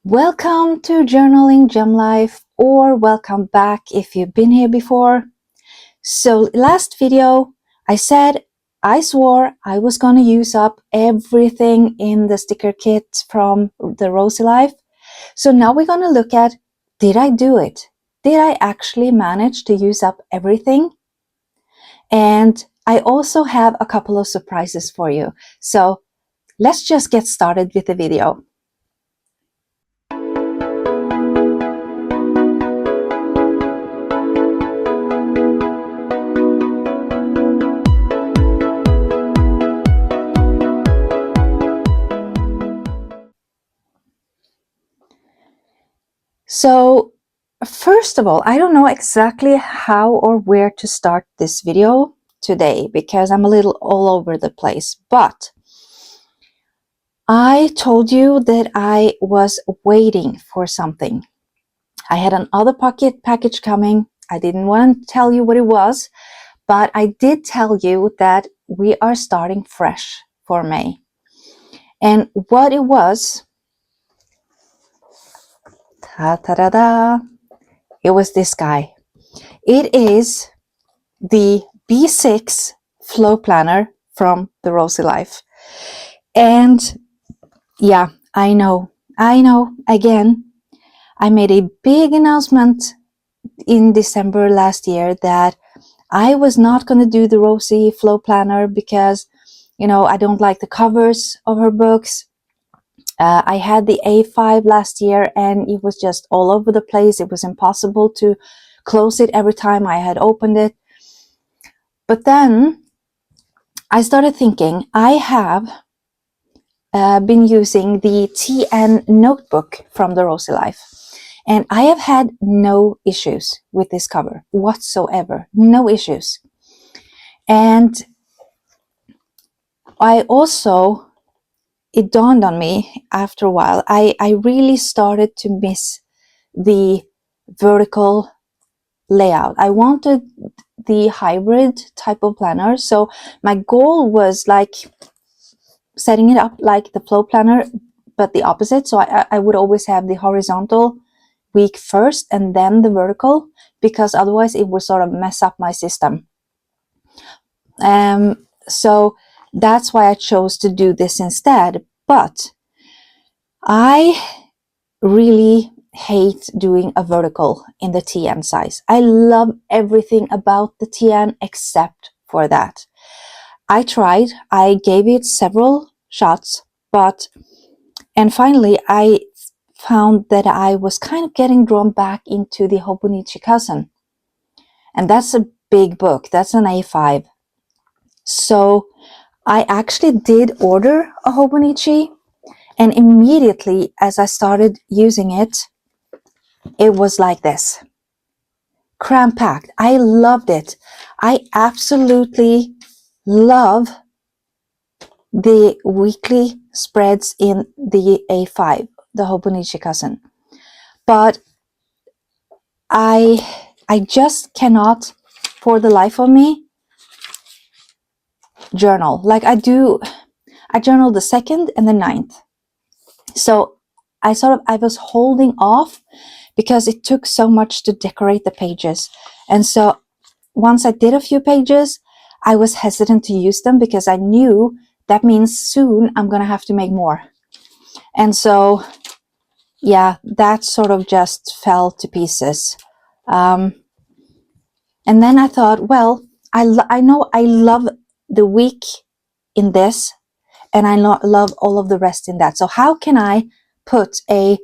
Welcome to Journaling Gem Life, or welcome back if you've been here before. So last video I swore I was going to use up everything in the sticker kit from the Rosy Life. So now we're going to look at, did I do it? Did I actually manage to use up everything? And I also have a couple of surprises for you. So let's just get started with the video. So first of all, I don't know exactly how or where to start this video today because I'm a little all over the place, but I told you that I was waiting for something. I had another package coming. I didn't want to tell you what it was, but I did tell you that we are starting fresh for May. And what it was, ta-da-da-da, it was this guy. It is the B6 Flow Planner from the Rosy Life. And yeah, I know, again, I made a big announcement in December last year that I was not going to do the Rosy Flow Planner because, I don't like the covers of her books. I had the A5 last year and it was just all over the place. It was impossible to close it every time I had opened it. But then I started thinking, I have been using the TN notebook from the Rosy Life, and I have had no issues with this cover whatsoever, no issues. And it dawned on me after a while, I really started to miss the vertical layout. I wanted the hybrid type of planner, so my goal was like setting it up like the Flow Planner, but the opposite. So I would always have the horizontal week first and then the vertical, because otherwise it would sort of mess up my system. So that's why I chose to do this instead. But I really hate doing a vertical in the TN size. I love everything about the TN except for that. I tried, I gave it several shots, and finally I found that I was kind of getting drawn back into the Hobonichi Cousin. And that's a big book, that's an A5. So I actually did order a Hobonichi, and immediately as I started using it, it was like this. Cram-packed. I loved it. I absolutely love the weekly spreads in the A5, the Hobonichi Cousin. But I just cannot, for the life of me, journal. Like I journal the 2nd and the 9th. So I was holding off because it took so much to decorate the pages. And so once I did a few pages, I was hesitant to use them because I knew that means soon I'm going to have to make more. And so, yeah, that sort of just fell to pieces. And then I thought, well, I know I love the week in this, and I love all of the rest in that. So how can I put an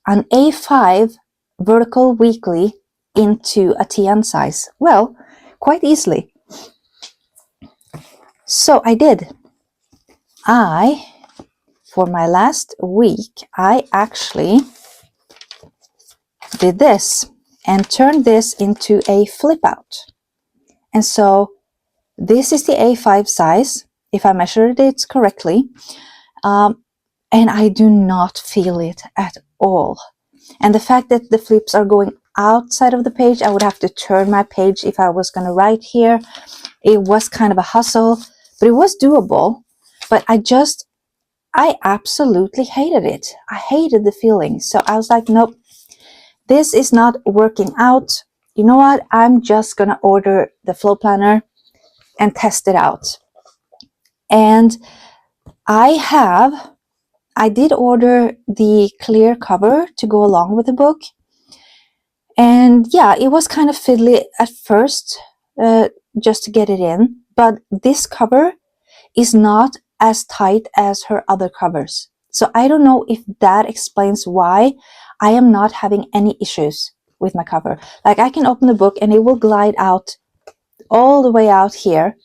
A5 vertical weekly into a TN size? Well, quite easily. So I did. For my last week, I actually did this and turned this into a flip out. And so this is the A5 size, if I measured it correctly, and I do not feel it at all. And the fact that the flips are going outside of the page, I would have to turn my page if I was going to write here. It was kind of a hustle, but it was doable. But I absolutely hated it. I hated the feeling. So I was like, nope, this is not working out. You know what? I'm just going to order the flow planner and test it out. And I did order the clear cover to go along with the book. And yeah, it was kind of fiddly at first, just to get it in. But this cover is not as tight as her other covers. So I don't know if that explains why I am not having any issues with my cover. Like, I can open the book and it will glide out all the way out here.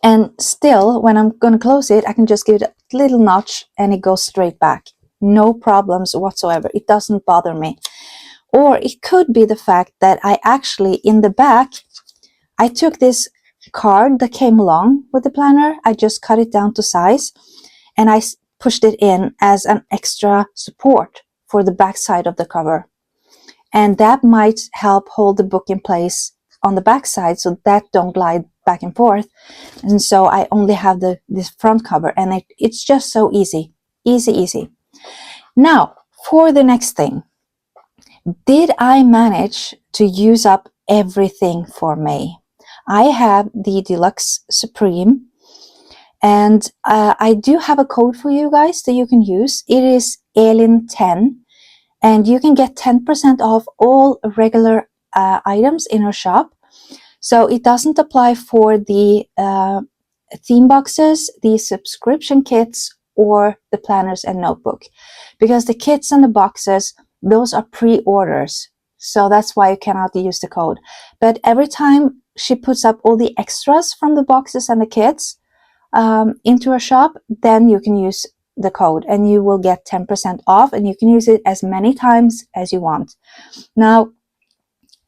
And still, when I'm going to close it, I can just give it a little notch and it goes straight back. No problems whatsoever. It doesn't bother me. Or it could be the fact that I actually, in the back, I took this card that came along with the planner. I just cut it down to size and I pushed it in as an extra support for the back side of the cover. And that might help hold the book in place on the back side so that don't glide back and forth. And so I only have this front cover, and it's just so easy. Easy. Now, for the next thing. Did I manage to use up everything for May? I have the Deluxe Supreme, and I do have a code for you guys that you can use. It is Elin10, and you can get 10% off all regular items in our shop. So it doesn't apply for the theme boxes, the subscription kits, or the planners and notebook, because the kits and the boxes, those are pre-orders. So that's why you cannot use the code. But every time she puts up all the extras from the boxes and the kits into her shop, then you can use the code and you will get 10% off, and you can use it as many times as you want. Now,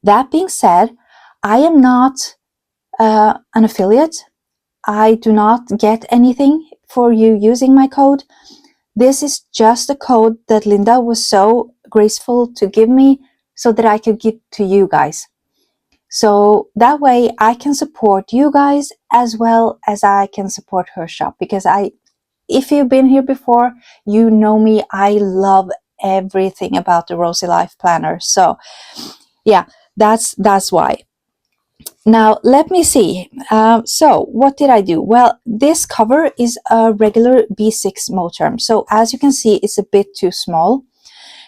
that being said, I am not an affiliate. I do not get anything for you using my code. This is just a code that Linda was so graceful to give me so that I could give to you guys. So that way I can support you guys as well as I can support her shop, because if you've been here before, you know me, I love everything about the Rosy Life Planner. So yeah, that's why. Now, let me see. So what did I do? Well, this cover is a regular B6 Moterm. So as you can see, it's a bit too small.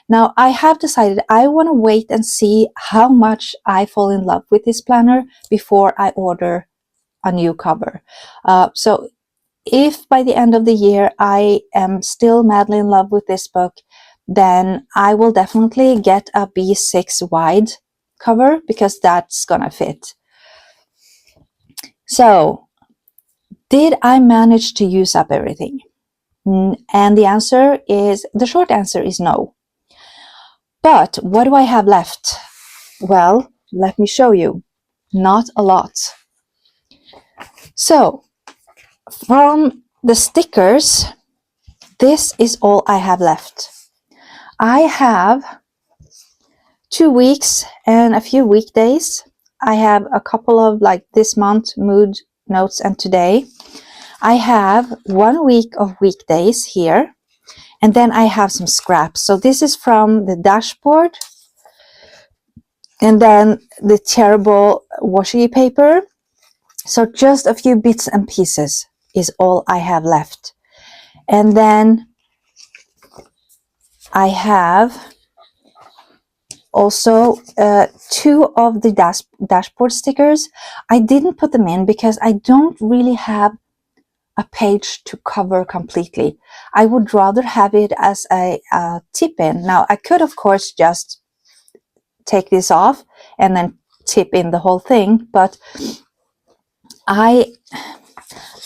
Now, I have decided I want to wait and see how much I fall in love with this planner before I order a new cover. So if by the end of the year I am still madly in love with this book, then I will definitely get a B6 wide cover, because that's gonna fit. So, did I manage to use up everything? And the short answer is no. But what do I have left? Well, let me show you. Not a lot. So, from the stickers, this is all I have left. I have 2 weeks and a few weekdays. I have a couple of, like, this month, mood notes, and today. I have 1 week of weekdays here, and then I have some scraps. So this is from the dashboard, and then the terrible washi paper. So just a few bits and pieces is all I have left. And then I have also 2 of the dashboard stickers. I didn't put them in because I don't really have a page to cover completely. I would rather have it as a tip in. Now, I could, of course, just take this off and then tip in the whole thing, but I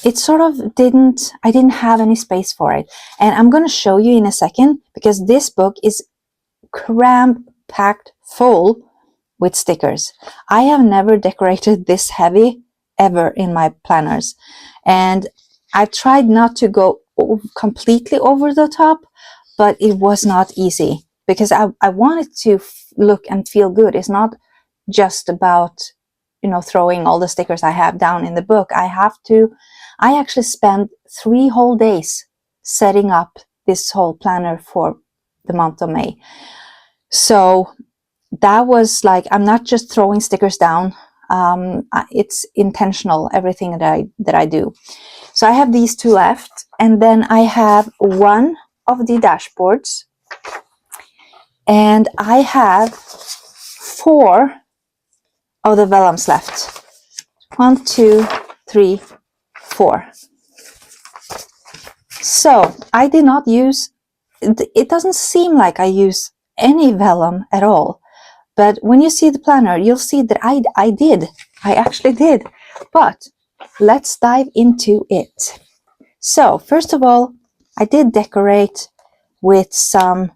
didn't have any space for it. And I'm going to show you in a second, because this book is cram-packed full with stickers. I have never decorated this heavy ever in my planners, and I tried not to go completely over the top, but it was not easy, because I wanted to look and feel good. It's not just about, throwing all the stickers I have down in the book. I actually spent 3 whole days setting up this whole planner for the month of May. So that was like, I'm not just throwing stickers down. It's intentional, everything that I do. So I have these two left, and then I have one of the dashboards, and I have 4 of the vellums left. 1, 2, 3, 4. So I did not use, it doesn't seem like I use any vellum at all. But when you see the planner, you'll see that I actually did. But let's dive into it. So first of all, I did decorate with some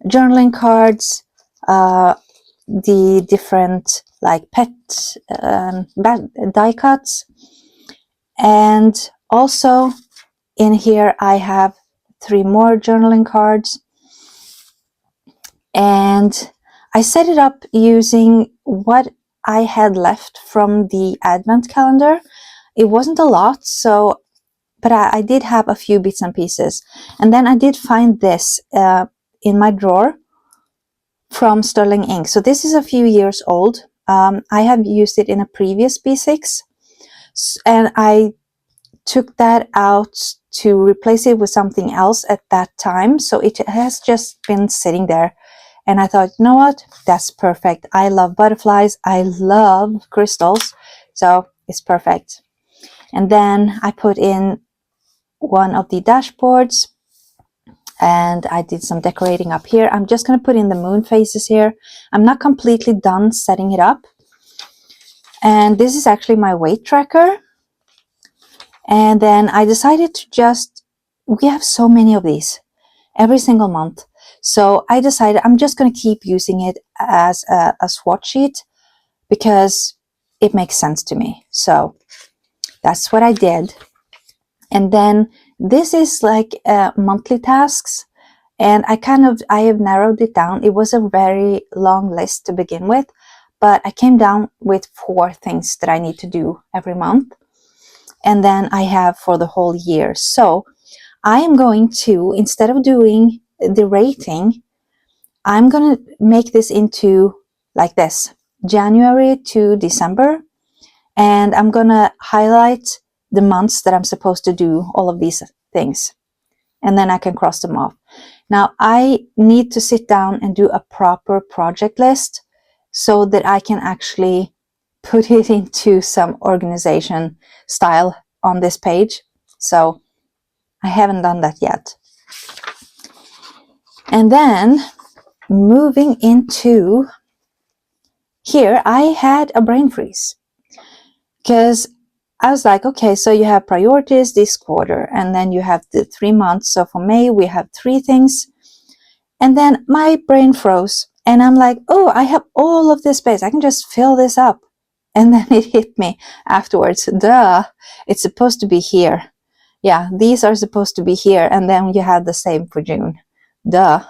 journaling cards, the different like pet die cuts, and also in here I have 3 more journaling cards, and I set it up using what I had left from the advent calendar. It wasn't a lot, so but I did have a few bits and pieces. And then I did find this in my drawer from Sterling Ink. So this is a few years old. I have used it in a previous B6, and I took that out to replace it with something else at that time. So it has just been sitting there. And I thought, you know what? That's perfect. I love butterflies. I love crystals. So it's perfect. And then I put in one of the dashboards, and I did some decorating up here. I'm just going to put in the moon phases here. I'm not completely done setting it up. And this is actually my weight tracker. And then I decided to just, we have so many of these every single month. So I decided I'm just going to keep using it as a swatch sheet because it makes sense to me. So that's what I did. And then this is like monthly tasks. And I have narrowed it down. It was a very long list to begin with, but I came down with 4 things that I need to do every month. And then I have for the whole year. So I am going to, instead of doing the rating, I'm going to make this into like this, January to December. And I'm going to highlight the months that I'm supposed to do all of these things. And then I can cross them off. Now I need to sit down and do a proper project list so that I can actually put it into some organization style on this page. So I haven't done that yet. And then moving into here, I had a brain freeze because I was like, okay, so you have priorities this quarter, and then you have the 3 months. So for May, we have 3 things. And then my brain froze, and I'm like, oh, I have all of this space. I can just fill this up. And then it hit me afterwards. Duh, it's supposed to be here. Yeah, these are supposed to be here. And then you had the same for June. Duh.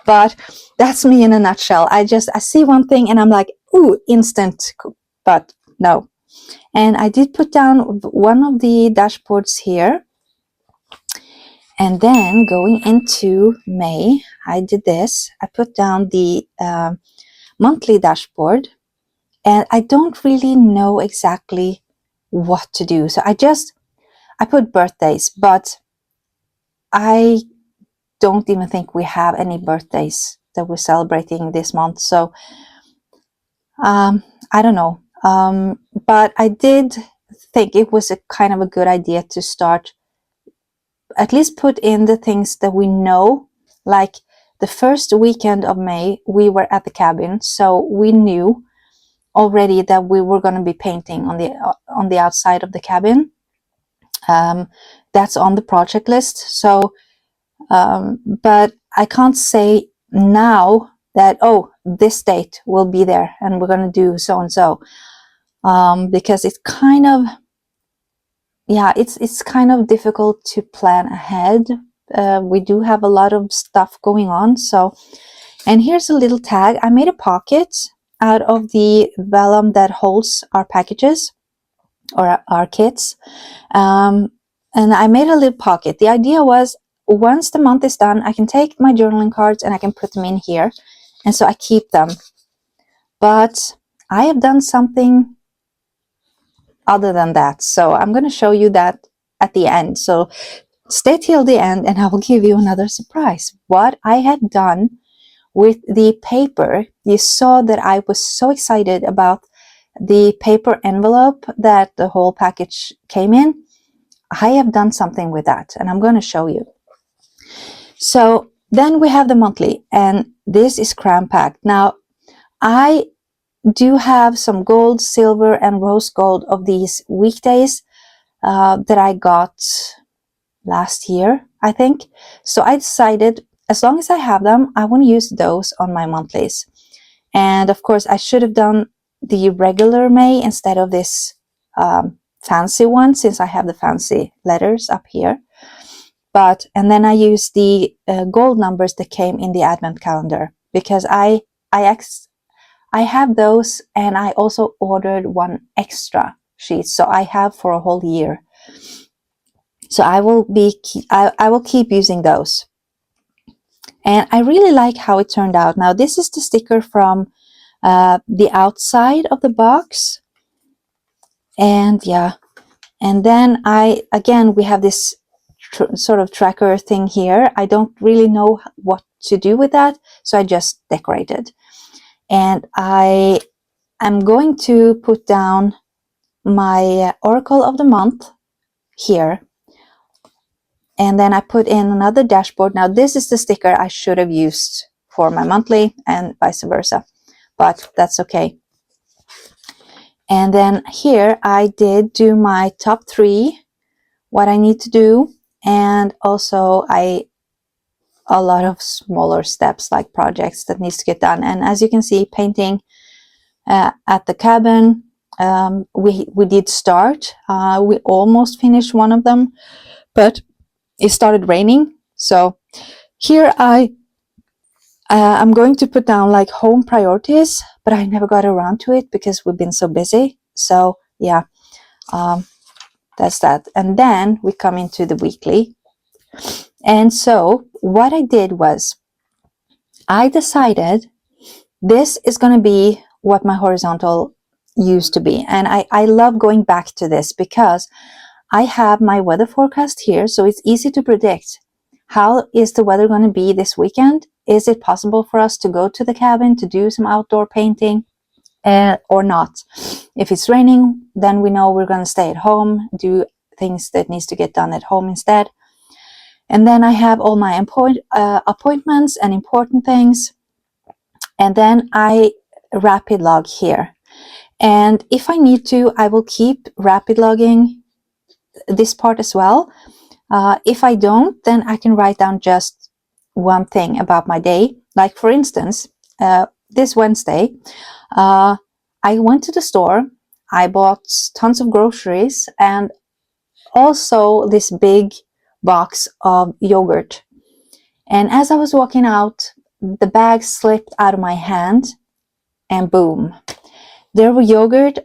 But that's me in a nutshell. I see one thing and I'm like, ooh, instant. But no. And I did put down one of the dashboards here. And then going into May, I did this. I put down the monthly dashboard. And I don't really know exactly what to do. So I put birthdays, but I don't even think we have any birthdays that we're celebrating this month. So I don't know. But I did think it was a kind of a good idea to start, at least put in the things that we know. Like the first weekend of May, we were at the cabin, so we knew already that we were going to be painting on the outside of the cabin. That's on the project list. So, but I can't say now that, oh, this date will be there and we're going to do so and so, because it's kind of, yeah, it's kind of difficult to plan ahead. We do have a lot of stuff going on. So, and here's a little tag. I made a pocket out of the vellum that holds our packages or our kits. and I made a little pocket. The idea was once the month is done, I can take my journaling cards and I can put them in here. And so I keep them. But I have done something other than that. So I'm going to show you that at the end. So stay till the end and I will give you another surprise. What I had done with the paper, you saw that I was so excited about the paper envelope that the whole package came in. I have done something with that and I'm going to show you. So then we have the monthly, and this is cram packed. Now I do have some gold, silver and rose gold of these weekdays that I got last year, I think. So I decided as long as I have them, I want to use those on my monthlies. And of course I should have done the regular May instead of this fancy one, since I have the fancy letters up here. And then I used the gold numbers that came in the advent calendar, because I have those, and I also ordered one extra sheet, so I have for a whole year. So I will keep using those. And I really like how it turned out. Now this is the sticker from the outside of the box. And yeah, and then again we have this sort of tracker thing here. I don't really know what to do with that, so I just decorated. And I am going to put down my Oracle of the Month here. And then I put in another dashboard. Now this is the sticker I should have used for my monthly and vice versa, but that's okay. And then here I did do my top 3, what I need to do, and also a lot of smaller steps like projects that needs to get done. And as you can see, painting at the cabin, we did start. We almost finished one of them, but it started raining. So here I'm going to put down like home priorities, but I never got around to it because we've been so busy. So yeah, that's that. And then we come into the weekly. And so what I did was I decided this is going to be what my horizontal used to be. And I love going back to this because I have my weather forecast here, so it's easy to predict. How is the weather going to be this weekend? Is it possible for us to go to the cabin to do some outdoor painting or not? If it's raining, then we know we're going to stay at home, do things that needs to get done at home instead. And then I have all my appointments and important things. And then I rapid log here. And if I need to, I will keep rapid logging this part as well. If I don't, then I can write down just one thing about my day. Like for instance, this Wednesday, I went to the store, I bought tons of groceries and also this big box of yogurt. And as I was walking out, the bag slipped out of my hand and boom, there were yogurt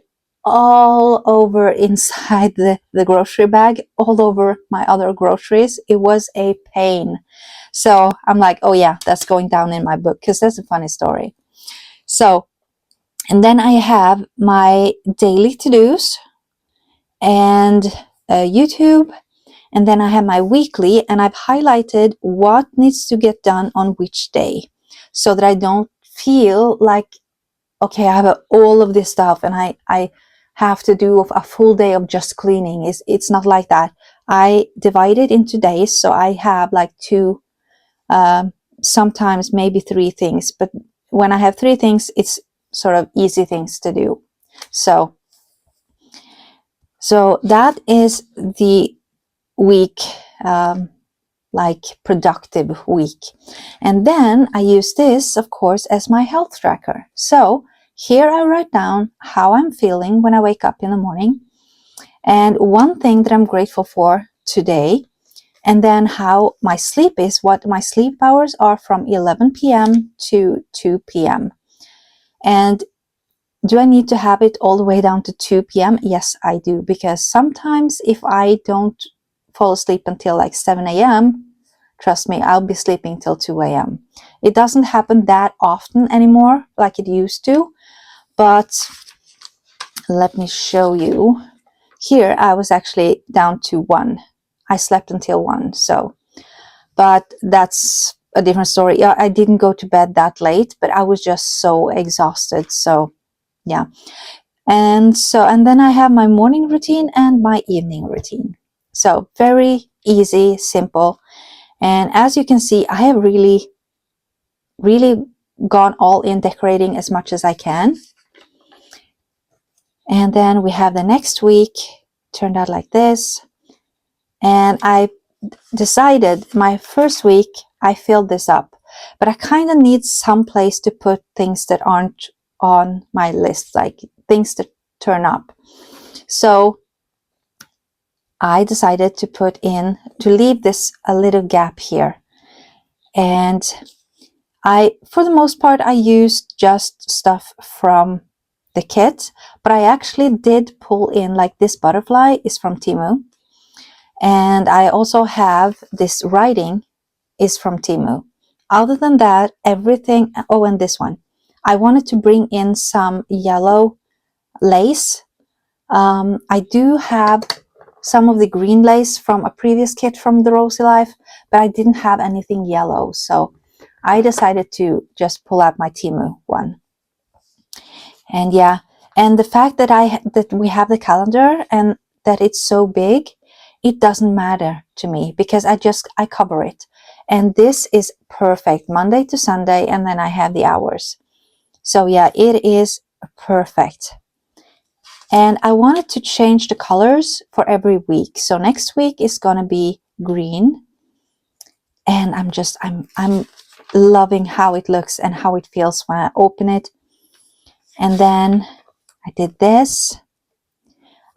all over inside the grocery bag, all over my other groceries. It was a pain. So I'm like, oh yeah, that's going down in my book because that's a funny story. So, and then I have my daily to-dos and YouTube. And then I have my weekly, and I've highlighted what needs to get done on which day so that I don't feel like, okay, I have all of this stuff and I have to do a full day of just cleaning. It's not like that. I divide it into days, so I have like 2, sometimes maybe 3 things. But when I have 3 things, it's sort of easy things to do. So that is the week, like productive week. And then I use this, of course, as my health tracker. So here I write down how I'm feeling when I wake up in the morning, and one thing that I'm grateful for today, and then how my sleep is, what my sleep hours are from 11 p.m. to 2 p.m. And do I need to have it all the way down to 2 p.m.? Yes, I do, because sometimes if I don't fall asleep until like 7 a.m., trust me, I'll be sleeping till 2 a.m. It doesn't happen that often anymore like it used to, but let me show you. Here I was actually down to 1. I slept until 1, so, but that's a different story. Yeah, I didn't go to bed that late, but I was just so exhausted. So yeah. And then I have my morning routine and my evening routine. So very easy, simple. And as you can see, I have really gone all in decorating as much as I can. And then we have the next week, turned out like this. And I decided my first week, I filled this up, but I kind of need some place to put things that aren't on my list, like things that turn up. So I decided to leave this a little gap here. And for the most part, I used just stuff from the kit, but I actually did pull in, like this butterfly is from Temu. And I also have this writing is from Temu. Other than that, everything, oh, and this one. I wanted to bring in some yellow lace. I do have some of the green lace from a previous kit from the Rosy Life, but I didn't have anything yellow. So I decided to just pull out my Temu one. And yeah, and the fact that we have the calendar and that it's so big, it doesn't matter to me because I cover it. And this is perfect, Monday to Sunday, and then I have the hours. So yeah, it is perfect. And I wanted to change the colors for every week. So next week is gonna be green. And I'm loving how it looks and how it feels when I open it. And then I did this.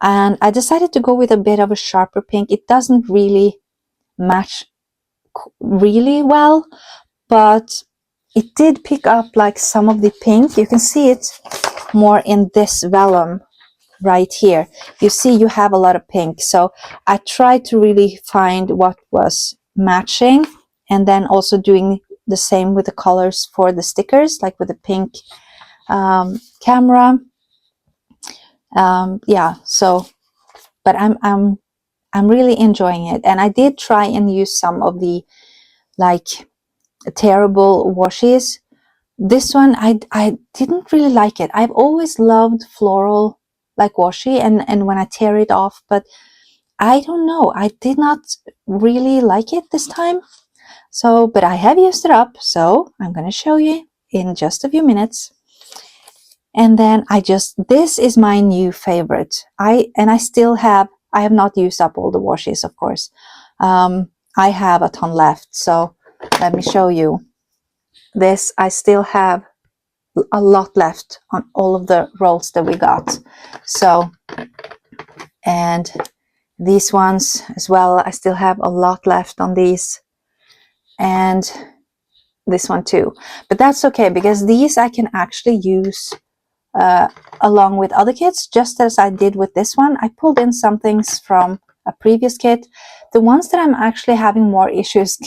And I decided to go with a bit of a sharper pink. It doesn't really match really well, but it did pick up like some of the pink. You can see it more in this vellum right here. You see you have a lot of pink. So I tried to really find what was matching, and then also doing the same with the colors for the stickers, like with the pink camera. Yeah, so but I'm really enjoying it. And I did try and use some of the like tearable washes. This one I didn't really like it. I've always loved floral like washi and when I tear it off, but I don't know, I did not really like it this time. So, but I have used it up, so I'm gonna show you in just a few minutes. And then this is my new favorite. I have not used up all the washes, of course. I have a ton left, so let me show you. This, I still have a lot left on all of the rolls that we got. So, and these ones as well, I still have a lot left on these. And this one too. But that's okay, because these I can actually use along with other kits, just as I did with this one. I pulled in some things from a previous kit. The ones that I'm actually having more issues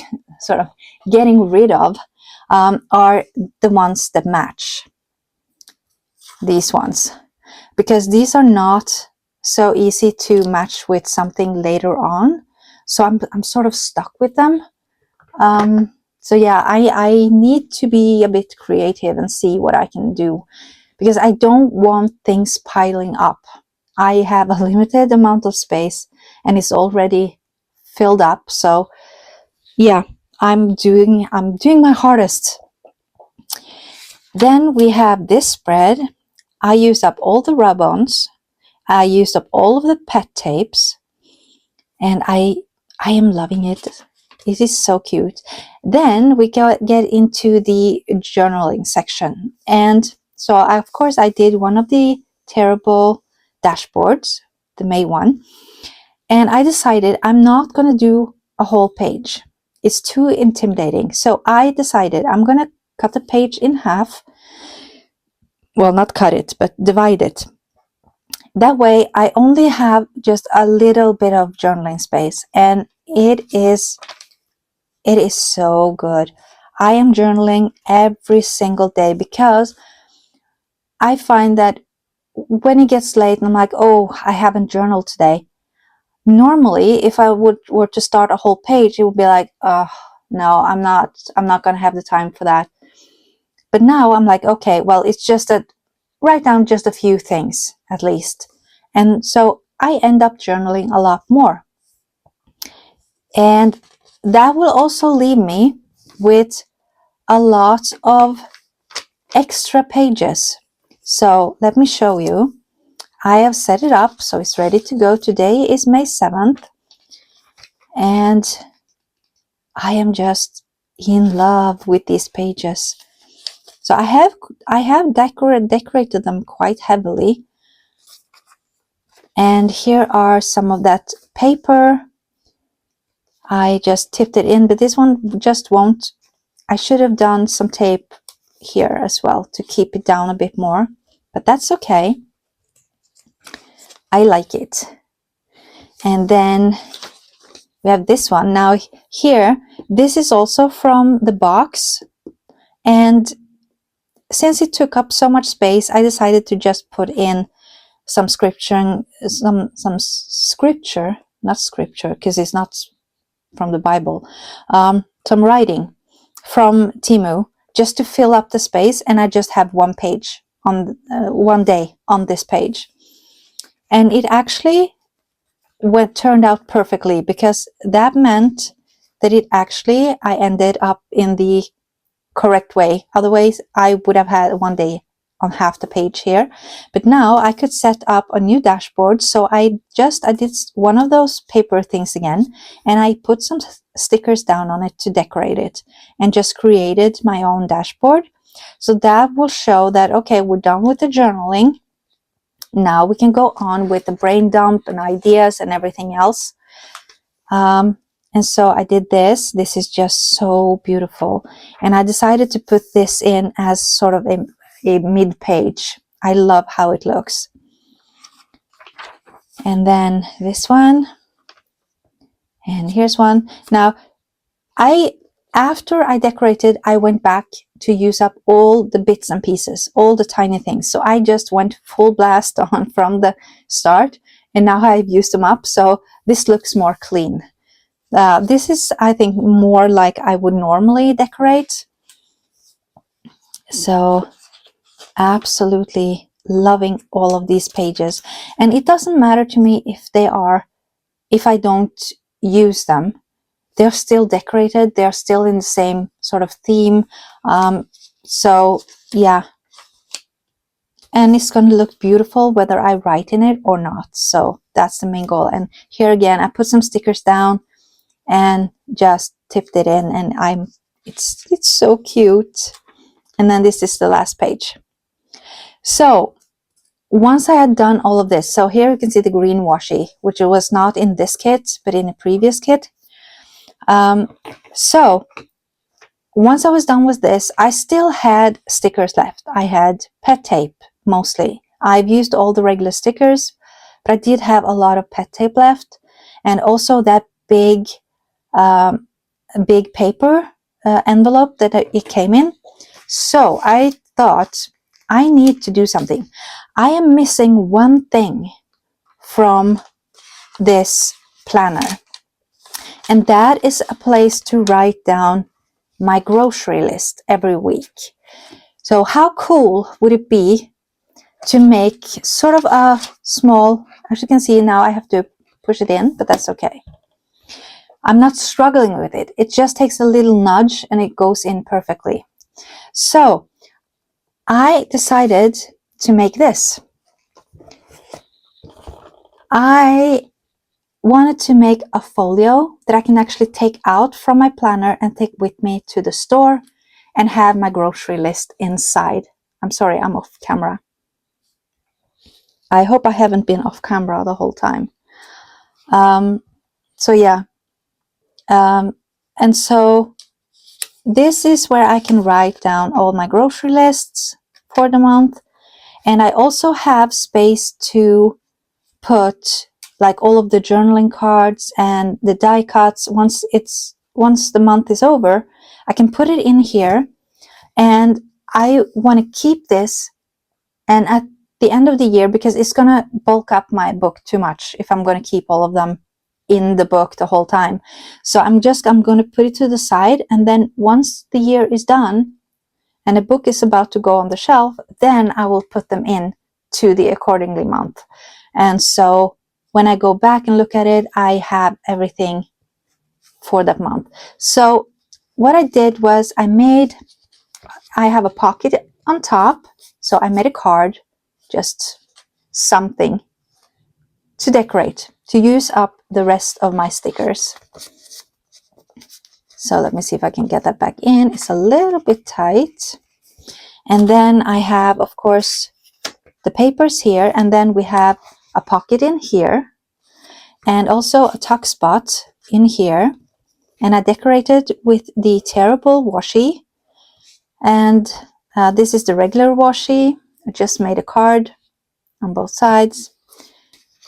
sort of getting rid of are the ones that match. These ones, because these are not so easy to match with something later on. So I'm sort of stuck with them. So yeah, I need to be a bit creative and see what I can do, because I don't want things piling up. I have a limited amount of space and it's already filled up. So yeah, I'm doing my hardest. Then we have this spread. I used up all the rub-ons. I used up all of the pet tapes, and I am loving it. It is so cute. Then we get into the journaling section, and so of course I did one of the terrible dashboards, the May one, and I decided I'm not going to do a whole page. It's too intimidating. So I decided I'm going to cut the page in half. Well, not cut it, but divide it. That way I only have just a little bit of journaling space, and it is so good. I am journaling every single day because I find that when it gets late and I'm like, oh, I haven't journaled today. Normally, if I were to start a whole page, it would be like, oh, no, I'm not going to have the time for that. But now I'm like, okay, well, it's just that write down just a few things at least. And so I end up journaling a lot more. And that will also leave me with a lot of extra pages. So let me show you. I have set it up so it's ready to go. Today is May 7th, and I am just in love with these pages. So I have decorated them quite heavily, and here are some of that paper. I just tipped it in, but this one just won't. I should have done some tape here as well to keep it down a bit more, but that's okay. I like it. And then we have this one. Now here, this is also from the box, and since it took up so much space, I decided to just put in some scripture, not scripture because it's not from the Bible, some writing from Timu just to fill up the space, and I just have one page on one day on this page, and it actually turned out perfectly, because that meant that I ended up in the correct way. Otherwise, I would have had one day on half the page here. But now I could set up a new dashboard. So I did one of those paper things again, and I put some stickers down on it to decorate it, and just created my own dashboard. So that will show that, okay, we're done with the journaling. Now we can go on with the brain dump and ideas and everything else. And so I did this. This is just so beautiful. And I decided to put this in as sort of a mid-page. I love how it looks. And then this one. And here's one. Now, after I decorated, I went back to use up all the bits and pieces, all the tiny things. So I just went full blast on from the start, and now I've used them up. So this looks more clean. This is, I think, more like I would normally decorate. So absolutely loving all of these pages. And it doesn't matter to me if I don't use them. They're still decorated. They're still in the same sort of theme. So yeah. And it's going to look beautiful whether I write in it or not. So that's the main goal. And here again, I put some stickers down and just tipped it in, and it's so cute. And then this is the last page. So once I had done all of this, so here you can see the green washi, which was not in this kit but in a previous kit. So once I was done with this, I still had stickers left. I had pet tape mostly. I've used all the regular stickers, but I did have a lot of pet tape left, and also that big paper envelope that it came in. So I thought, I need to do something. I am missing one thing from this planner, and that is a place to write down my grocery list every week. So how cool would it be to make sort of a small, as you can see now, I have to push it in, but that's okay. I'm not struggling with it. It just takes a little nudge and it goes in perfectly. So I decided to make this. I wanted to make a folio that I can actually take out from my planner and take with me to the store and have my grocery list inside. I'm sorry, I'm off camera. I hope I haven't been off camera the whole time. So yeah. And so this is where I can write down all my grocery lists for the month. And I also have space to put like all of the journaling cards and the die cuts. Once the month is over, I can put it in here, and I want to keep this. And at the end of the year, because it's gonna bulk up my book too much if I'm gonna keep all of them in the book the whole time. So I'm gonna put it to the side, and then once the year is done and a book is about to go on the shelf, then I will put them in to the accordingly month. And so when I go back and look at it, I have everything for that month. So what I did was I have a pocket on top. So I made a card, just something to decorate, to use up the rest of my stickers. So let me see if I can get that back in. It's a little bit tight. And then I have, of course, the papers here, and then we have a pocket in here, and also a tuck spot in here. And I decorated with the terrible washi, and this is the regular washi. I just made a card on both sides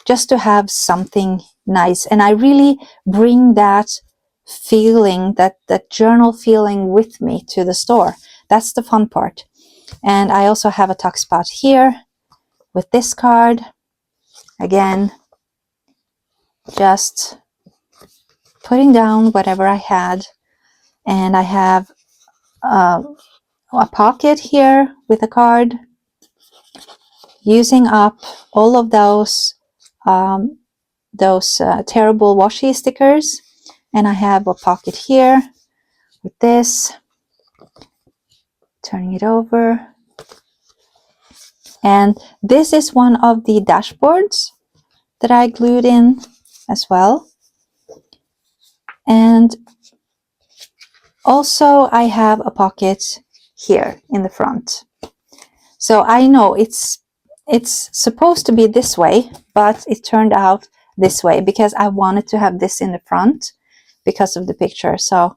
just to have something nice, and I really bring that feeling, that journal feeling with me to the store. That's the fun part. And I also have a tuck spot here with this card. Again, just putting down whatever I had. And I have a pocket here with a card, using up all of those terrible washi stickers. And I have a pocket here with this, turning it over. And this is one of the dashboards that I glued in as well. And also I have a pocket here in the front. So I know it's supposed to be this way, but it turned out this way because I wanted to have this in the front because of the picture. So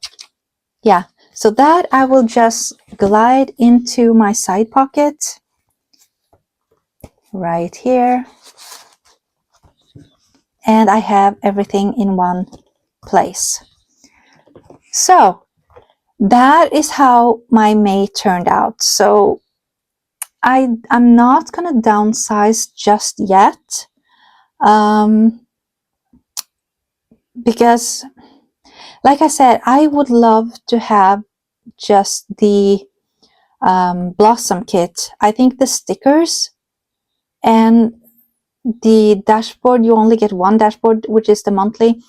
yeah, so that I will just glide into my side pocket right here. And I have everything in one place. So that is how my May turned out. So I'm not gonna downsize just yet, because like I said, I would love to have just the Blossom kit. I think the stickers and the dashboard, you only get one dashboard, which is the monthly,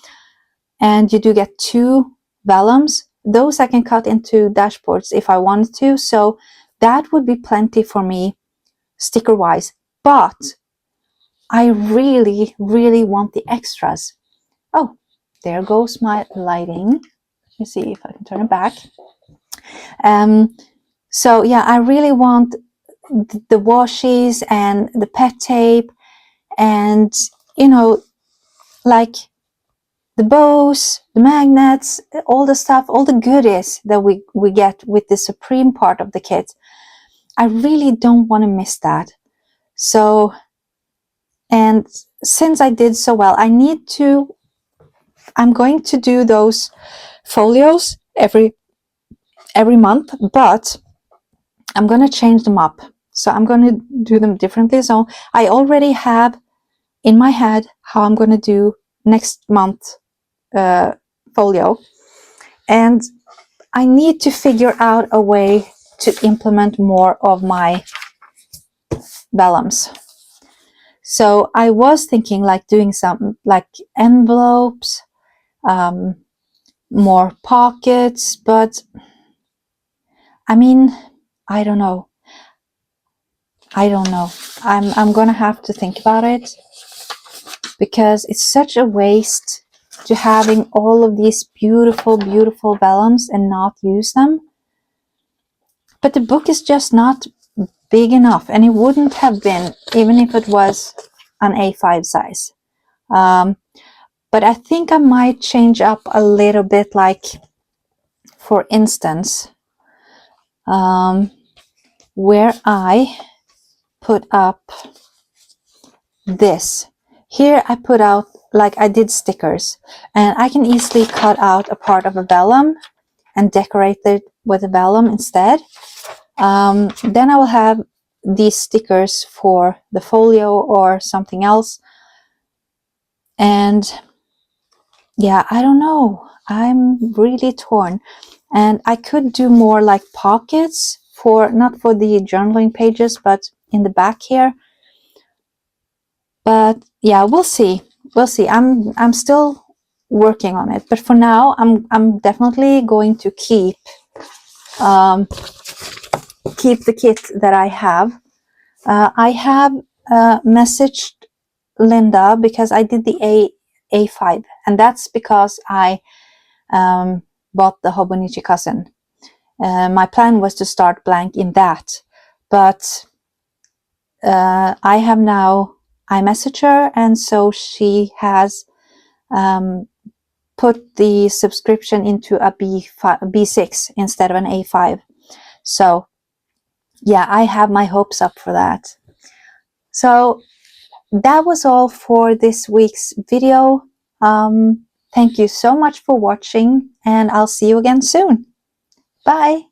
and you do get 2 vellums. Those I can cut into dashboards if I wanted to, so that would be plenty for me sticker wise. But I really want the extras. Oh, there goes my lighting. Let me see if I can turn it back. So yeah, I really want the washies and the pet tape, and like the bows, the magnets, all the stuff, all the goodies that we get with the Supreme part of the kit. I really don't want to miss that. So, and since I did so well, I'm going to do those folios every month, but I'm going to change them up. So I'm going to do them differently. So I already have in my head how I'm going to do next month folio, and I need to figure out a way to implement more of my vellums. So I was thinking like doing some like envelopes, more pockets, but I mean, I don't know. I'm gonna have to think about it, because it's such a waste to having all of these beautiful vellums and not use them. But the book is just not big enough, and it wouldn't have been even if it was an A5 size. But I think I might change up a little bit, like for instance, where I put up this, Here I put out, like I did stickers, and I can easily cut out a part of a vellum and decorate it with a vellum instead. Then I will have these stickers for the folio or something else. And yeah, I don't know. I'm really torn. And I could do more like pockets for, not for the journaling pages, but in the back here. But yeah, we'll see. We'll see. I'm still working on it. But for now, I'm definitely going to keep the kit that I have. I have messaged Linda because I did the A5, and that's because I bought the Hobonichi Cousin. My plan was to start blank in that, but I messaged her, and so she has put the subscription into a B6 instead of an A5. So yeah, I have my hopes up for that. So that was all for this week's video. Thank you so much for watching, and I'll see you again soon. Bye!